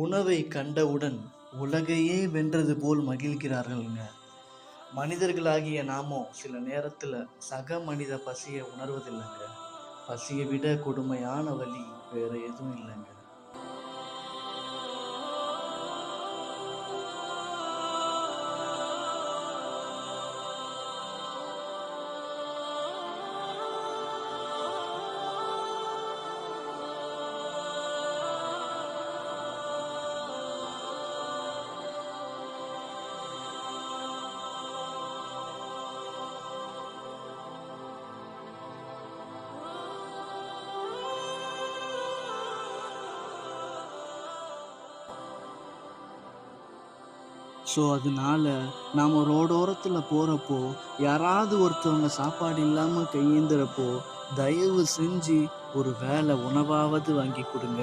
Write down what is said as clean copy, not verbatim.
உணவை கண்டவுடன் உலகையே வென்றது போல் மகிழ்கிறார்கள்ங்க. மனிதர்களாகிய நாமோ சில நேரத்துல சக மனித பசியை உணர்வதில்லைங்க. பசியை விட கொடுமையான வலி வேற எதுவும் இல்லைங்க. அதனால நாம் ரோடோரத்தில் போகிறப்போ யாராவது ஒருத்தவங்க சாப்பாடு இல்லாமல் கையேந்துறப்போ தயவு செஞ்சு ஒரு வேளை உணவாவது வாங்கி கொடுங்க.